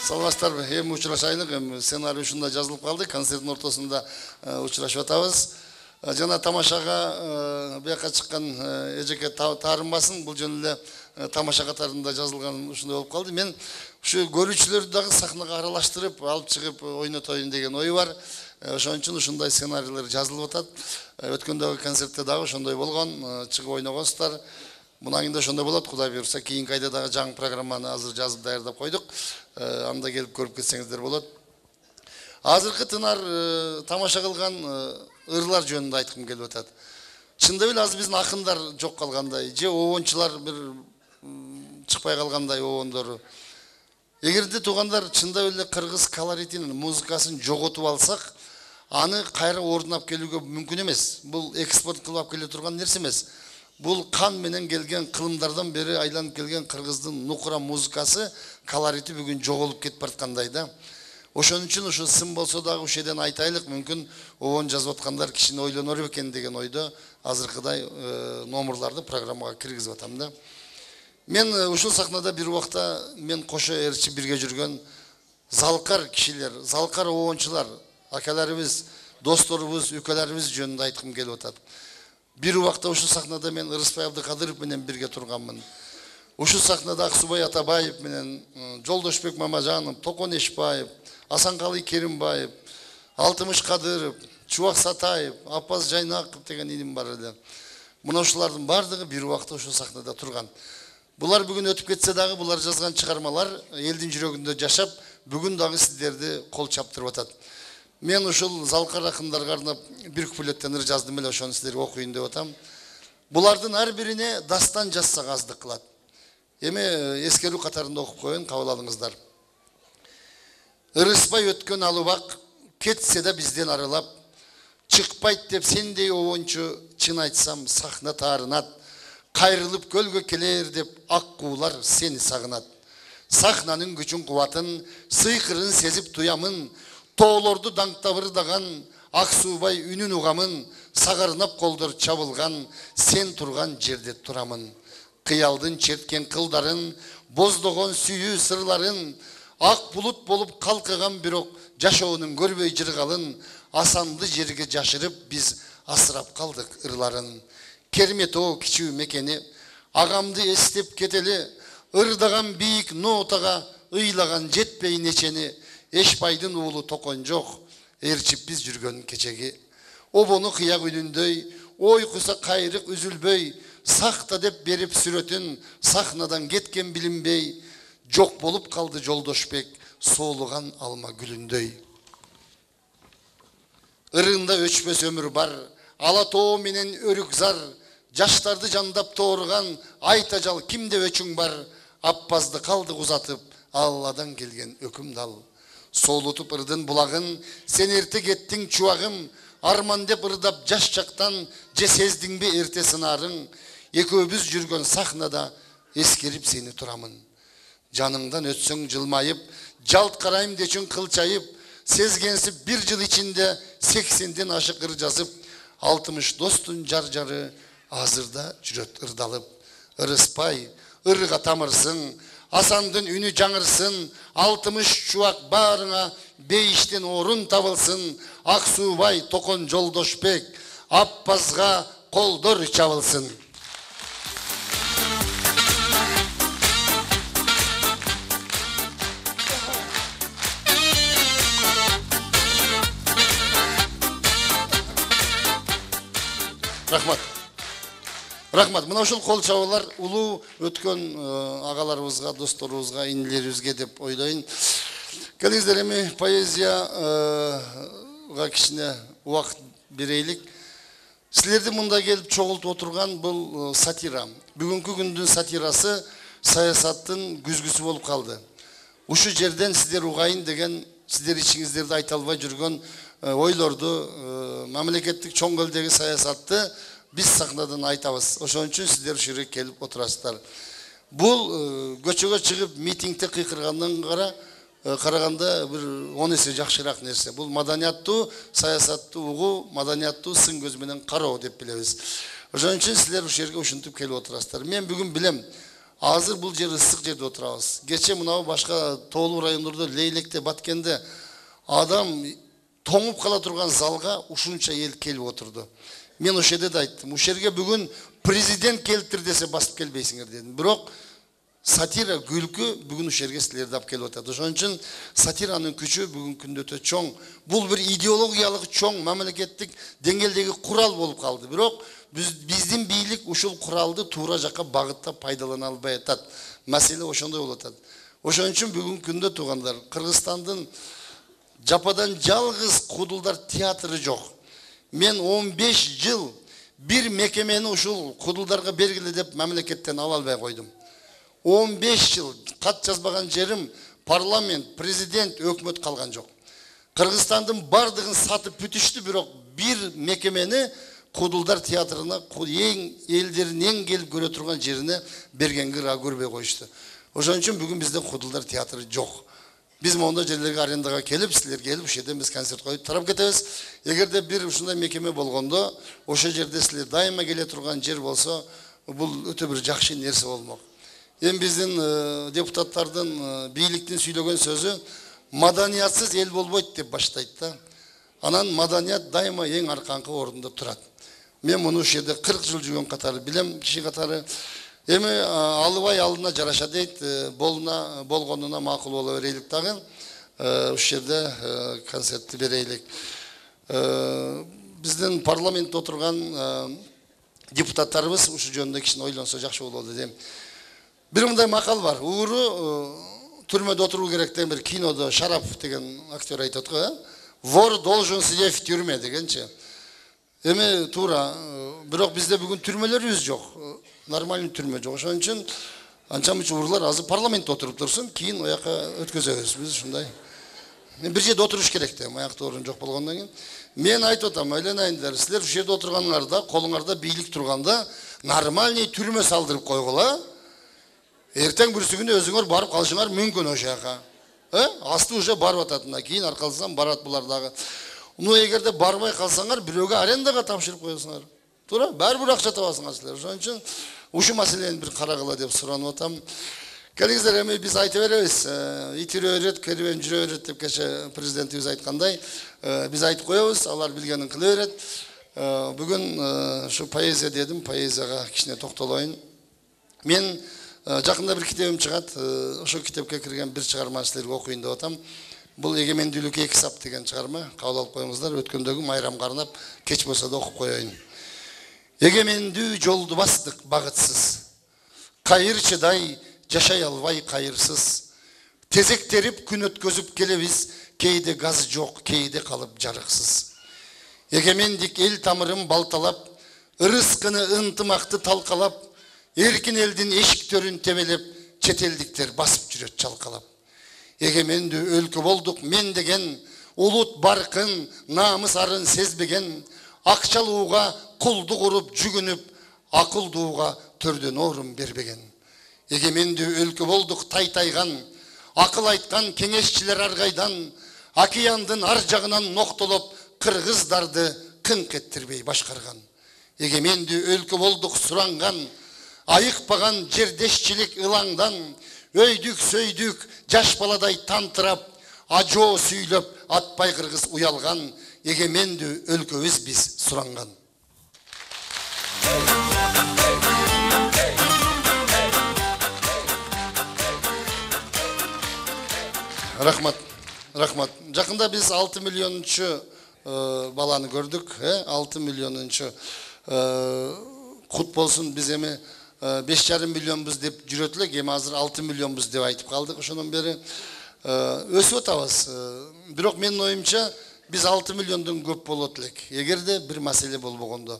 Саламатсыздарбы? Эми учурашайлык, эми сценарий ушунда жазылып калды. Концерттин ортосунда учурашып атабыз. Жана тамашага бияка чыккан эжеке таарынбасын. Бул жөн эле тамаша катарында жазылган ушундай болуп калды. Мен ушу көрүүчүлөрдү дагы сахнага аралаштырып, алып чыгып ойнотоюн деген ой бар. Ошон үчүн ушундай сценарийлер жазылып атат. Өткөндөгү концертте дагы ошондой болгон, чыгып ойногонсуздар. Мына кийин да ошондой болот, Кудай буйрса. Кийинки айда дагы жаңы программаны азыр жазып даярдап койдук. Анда келип көрүп кетсеңиздер болот. Азыркы тынар тамаша кылган ырлар жөнүндө айткым келип атат. Чындап эле азыр биздин акындар жок калгандай, же обончулар бир чыкпай калгандай обондору. Эгерде туугандар чындап эле кыргыз колоритинин, музыкасын жоготуп алсак, аны кайра ордунап келүүгө мүмкүн эмес. Бул экспорт кылып келе турган нерсе эмес. Бул кан менен келген, кылымдардан бери айланып келген кыргыздын нукура музыкасы, колорити бүгүн жоголуп кетип бараткандай да. Ошон үчүн ушу сын болсо дагы ушул жерден айтайлык, мүмкүн обон жазып аткандар кишини ойлонор экен деген ойдо азыркыдай номерларды программага киргизип атам да. Мен ушул сахнада бир убакта мен кошо ээрчи бирге жүргөн залкар кишилер, залкар обончулар, акаларыбыз, досторубуз, үкөлөрүбүз жөнүндө айткым келип атат. Бир убакта ушул сахнада мен Ырыспай Абдыкадыров менен бирге турганмын. Ушул сахнада Аксубай Атабаев менен, Жолдошбек Мамажанов, Токон Эшбаев, Асанкалы Керимбаев, Алтымыш Кадыров, Чубак Сатаев, Аппаз Жайнаков деген иним бар эле. Мына ушулардын бардыгы бир убакта ушул сахнада турган. Булар бүгүн өтүп кетсе дагы булар жазган чыгармалар элдин жүрөгүндө жашап, бүгүн дагы сиздерди кол чаптырып атат. Мен ушул залкар акындарга арнап бир куплеттен ыр жаздым эле, ошону сиздерге окуйун деп атам. Булардын ар бирине дастан жазсак аздык кылат. Эми эскерүү катарында окуп коеюн, кабыл алыңыздар. Ырыспай өткөн алыбак, кетсе да бизден арылап, чыкпайт деп сендей обончу, чын айтсам сахна таарынат, кайрылып көлгө келер деп ак куулар сени сагынат. Сахнанын күчүн кубатын, сыйкырын сезип туямын, тоолорду даңктап ырдаган, Аксубай үнүн угамын, сагарнап колдор чабылган, сен турган жерде турамын. Кыялдын черткен кылдарын, боздогон сүйүү сырларын, ак булут болуп калкыган бирок жашоонун көрбөй жыргалын, асанды жерге жашырып биз асырап калдык ырларын. Керметоо кичүү мекени, агамды эстеп кетели, ырдаган бийик нотага ыйлаган жетпей нечени, Эшбайдын уулу Токон жок, ээрчип биз жүргөн кечеги. Обону кыяк үнүндөй, ой куса кайрык үзүлбөй, сакта деп берип сүрөтүн, сахнадан кеткен билинбей, жок болуп калды Жолдошбек, соолуган алма гүлүндөй. Ырында өчпөс өмүр бар, ала тоо менен өрүк зар, жаштарды жандап тоорган, айтажал кимде өчүң бар, Аппазды калдык узатып, Алладан келген өкүм дал. Соолутуп ырдын булагын, сен эрте кеттиң чубагым, арман деп ырдап жаш чактан, же сездиңби эрте сынарың, экөөбүз жүргөн сахнада эскерип сени турамын. Жаныңдан өтсөң жылмайып, жалт карайм дечүн кылчайып, сезгенсип бир жыл ичинде 80ден ашык ыр жазып, 60 достун жар-жары азырда жүрөт ырдалып. Ырыспай, ырга тамырсың, Асандын үнү жаңырсын, 60 чубак баарыңа бейиштен орун табылсын, Аксубай, Токон, Жолдошбек, Аппазга колдор чабылсын. Рахмат. Рахмат. Мына ушул кол чабуулар улуу өткөн агаларыбызга, досторубузга, инилерибизге деп ойлойм. Келиңиздер, эми поэзияга кичине убакыт берейлик. Силерди мында келип чогултуп отурган бул сатира. Бүгүнкү күндүн сатирасы саясаттын күзгүсү болуп калды. Ушу жерден сиздер угайын деген, сиздер ичиңиздерди айта албай жүргөн ойлорду, мамлекеттик чоң көлдөгү саясатты biz сахнадан айтабыз. Ошон үчүн сиздер ушул жерге келип отурасыздар. Бул көчөгө чыгып митингде кыйкыргандан караганда бир 10 эсе жакшыраак нерсе. Бул маданияттуу саясатты угуу, маданияттуу сын көз менен кароо деп билебиз. Ошон үчүн силер ушул жерге ушинтип келип отурасыздар. Мен бүгүн билем, Азыр бул жер ысык жерде отурабыз. Кече мынау башка тоолуу райондордо, Лейлекте, Баткенде адам тоңуп кала турган залга ушунча эл келип отурду. Мен ошол жерде да айттым. Ушул жерге бүгүн президент келиптир десе басып келбейсиңер дедим. Бирок сатира, күлкү бүгүн ушул жерге силерди алып келип атат. Ошон үчүн сатиранын күчү бүгүнкү күндө өтө чоң. Бул бир идеологиялык чоң мамлекеттик деңгээлдеги курал болуп калды. Бирок биздин бийлик ушул куралды туура жакка багыттап пайдалана албай атат. Маселе ошондой болуп атат. Ошон үчүн бүгүнкү күндө туугандар, Кыргызстандын жападан жалгыз кудулдар театры жок. Мен 15 жыл бир мекемени ушул кудулдарга бергиле деп мамлекеттен ала албай койдум. 15 жыл кат жазбаган жерим парламент, президент, өкмөт калган жок. Кыргызстандын бардыгын сатып бүтүштү, бирок бир мекемени кудулдар театрына элдердин эң келип көрө турган жерине бергенге ыра көрбөй коюшту. Ошон үчүн бүгүн бизде кудулдар театры жок. Биз мондой жерлерге арендага келип, силер келип, ушул жерден биз концерт коюп тарап кетебиз. Эгерде бир ушундай мекеме болгондо, ошол жерде силер дайыма келе турган жер болсо, бул өтө бир жакшы нерсе болмок. Эми биздин депутаттардын, бийликтин сүйлөгөн сөзү маданиятсыз эл болбойт деп баштайт да. Анан маданият дайыма эң арканкы орунда турат. Мен муну ушул жерде 40 жыл жүргөн катары билем, киши катары. Эми алыбай алына жараша дейт, болгонуна макул боло берейлик дагы. Ушул жерде концертти берейлик. Биздин парламентте отурган депутаттарыбыз ушул жөнүндө кичине ойлонсо жакшы болот дейм. Бир мындай макал бар. Ууру түрмөдө отуруу керек деген бир кинодо Шарапов деген актер айтат го, вор должен сидеть в тюрьме дегенчи. Эми туура, бирок бизде бүгүн түрмөлөрүбүз жок. Нормальный түрмө жок. Ошон үчүн анча-мынча урлар азыр парламентте отуруп турсун, кийин ояка өткөзөбүз. Биз ушундай. Мен бир жерде отуруш керек да, аякта орун жок болгондон кийин. Мен айтып атам, айланайындар, силер ушул жерде отурганыңарда, колуңарда бийлик турганда, нормальный түрмө салдырып койгула. Эртең бүрсү күнү өзүңөр барып калышыңар мүмкүн ошол жака. Асты уже барып атат мына, кийин аркаласам барат булар дагы. Ну эгерде барбай калсаңар, бирөөгө арендага тапшырып коесуңар. Туура, баары бир акча табасыңар силер. Ошон үчүн ушул маселени бир карагыла деп суранып атам. Келиңиздер, эми биз айта беребиз. Итире өрөт, кербен жүрө өрөт деп кеше президентибиз айткандай, биз айтып коебуз, алар билгенин кыла берет. Бүгүн ушу поэзия дедим, поэзияга кичине токтолоюн. Мен жакында бир китебим чыгат, ошол китепке кирген бир чыгарманы силерге окуйун деп атам. Бул эгемендүүлүк 2 сап деген чыгарма, кабыл алып коюңуздар, өткөндөгү майрамга арнап кеч болсо да окуп коеюн. Эгемендүү жолду бастык багытсыз, кайырчыдай жашай албай кайырсыз, тезектерип күн өткөзүп келебиз, кейде газ жок, кейде калып жарыксыз. Эгемендик эл тамырын балталап, ырыскыны ынтымакты талкалап, эркин элдин эшиктөрүн тебелеп, чет элдиктер басып жүрөт чалкалап. Эгемендүү өлкө болдук мен деген, улут баркын, намыс арын сезбеген, акчалууга кулдук уруп жүгүнүп, акылдууга төрдөн орун бербеген. Эгемендүү өлкө болдук тайтайган, акыл айткан кеңешчилер аргайдан, океандын ар жагынан ноктолоп, кыргыздарды кыңк эттирбей башкарган. Эгемендүү өлкө болдук суранган, айыкпаган жердешчилик ылаңдан, өйдүк сөйдүк жаш баладай тантырап, ажоо сүйлөп атпай кыргыз уялган, эгемендүү өлкөбүз биз суранган. Рахмат. Рахмат. Жакында биз 6 миллиончу баланы көрдүк, 6 миллиончу кут болсун, биз эми 5,5 миллионбуз деп жүрөт элек, эми азыр 6 миллионбуз деп айтып калдык. Ошондон бери өсүп атабыз. Бирок менин оюмча биз 6 миллиондон көп болот элек, эгерде бир маселе болбогондо.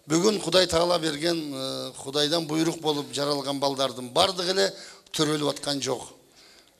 Бүгүн Кудай Таала берген, Кудайдан буйрук болуп жаралган балдардын бардыгы эле төрөлүп аткан жок.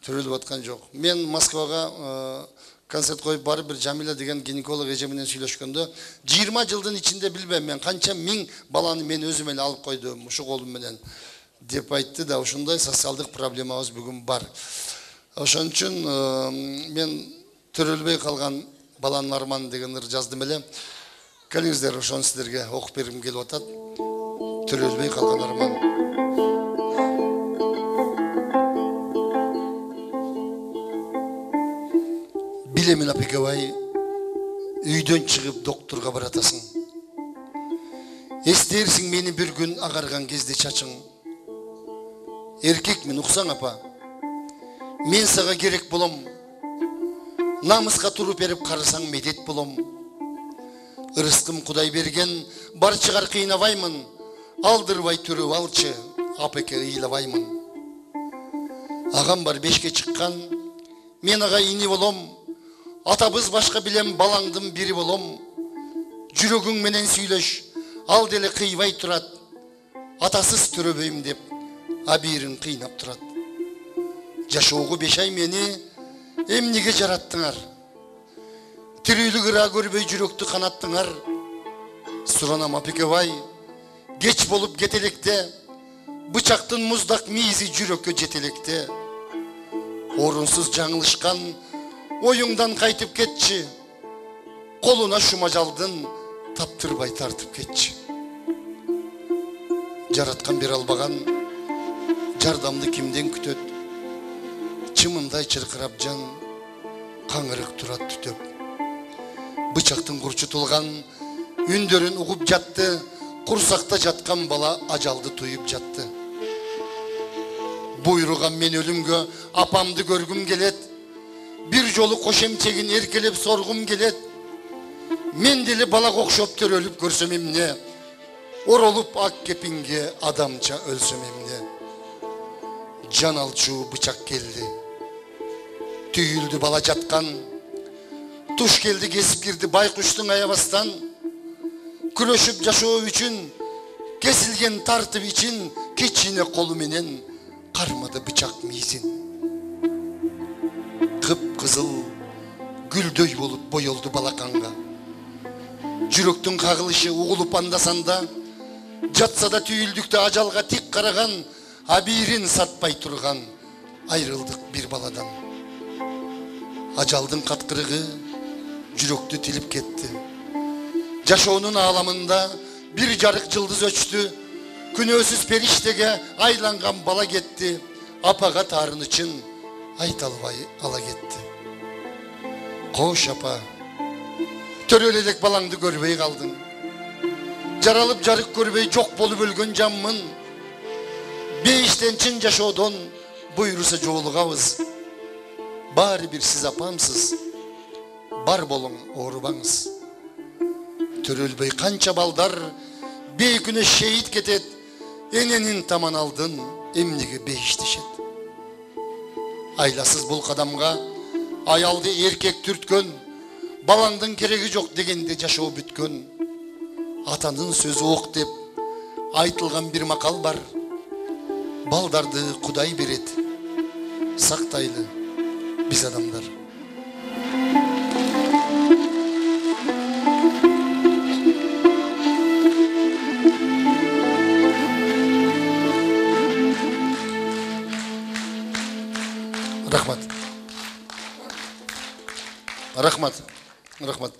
Төрөлүп аткан жок. Мен Москвага концерт коюп барып, бир Жамиля деген гинеколог эже менен сүйлөшкөндө, 20 жылдын ичинде билбем мен канча миң баланы мен өзүм эле алып койдум, ушу колум менен деп айтты да, ушундай социалдык проблемабыз бүгүн бар. Ошон үчүн мен төрөлбөй калган баланын арманы деген ыр жаздым эле. Келиңиздер, ошону силерге окуп бергим келип атат. Төрөлбөй калган арман. Билемин Апекебай, үйдөн чыгып докторга баратасың. Эстерсиң мени бир күн агарган кезде чачың. Эркекмин, уксаң апа. Мен сага керек болом. Намыска туруп берип карасаң медет болом. Ырыскым Кудай берген, бар чыгар кыйнабаймын. Алдырбай түрүп алчы, апеке ыйлабаймын. Агам бар 5ке чыккан, мен ага ини болом. Атабыз башка билем, балаңдын бири болом. Жүрөгүң менен сүйлөш, ал деле кыйбай турат. Атасыз төрөбөйм деп, абийирин кыйнап турат. Жашоого 5 ай мени эмнеге жараттыңар? Тирүүлүк ыра көрбөй жүрөктү канаттыңар. Суранам Апекебай, кеч болуп кетелекте, бычактын муздак мийизи жүрөккө жетелекте. Орунсуз жаңылышкан оюңдан кайтып кетчи. Колуна шумажалдын таптырбай тартып кетчи. Жараткан бере албаган жардамды кимден күтөт? Чымындай чыркырап жан каңырык турат түтөп. Бычактын курчутулган үндөрүн угуп жатты. Курсакта жаткан бала ажалды туюп жатты. Буйруган мен өлүмгө апамды көргүм келет. Бир жолу кошемчегин эркелеп соргум келет. Мен деле балага окшоп төрөлүп көрсөм эмне? Оролуп ак кепинге адамча өлсөм эмне? Жан алчу бычак келди. Түйүлдү бала жаткан. Туш келди кесип кирди байкуштун аябастан. Күрөшүп жашоо үчүн кесилген тартып ичин кичине колу менен кармады бычак мийизин. Кып-кызыл гүлдөй болуп боелду балаканга. Жүрөктүн кагылышы угулуп андасанда, жатса да түйүлдүктө ажалга тик караган, абийирин сатпай турган айрылдык бир баладан. Ажалдын каткырыгы жүрөктү тилип кетти. Жашоонун ааламында бир жарык жылдыз өчтү. Күнөөсүз периштеге айланган бала кетти. Апага таарынычын айта албай ала кетти. Кош апа, төрөлө элек балаңды көрбөй калдың. Жаралып жарык көрбөй жок болуп өлгөн жаммын. Бейиштен чын жашоодон буйруса жолугабыз. Баары бир сиз апамсыз. Бар болуң, оорубаңыз. Төрөлбөй канча балдар бейкүнө шейит кетет. Эненин таман алдын эмнеге бейиштешет. Айласыз бул кадамга аялды эркек түрткөн. Балаңдын кереги жок дегенде жашоо бүткөн. Атанын сөзү ок деп айтылган бир макал бар. Балдарды Кудай берет. Сактайлы биз адамдар. Рахмат.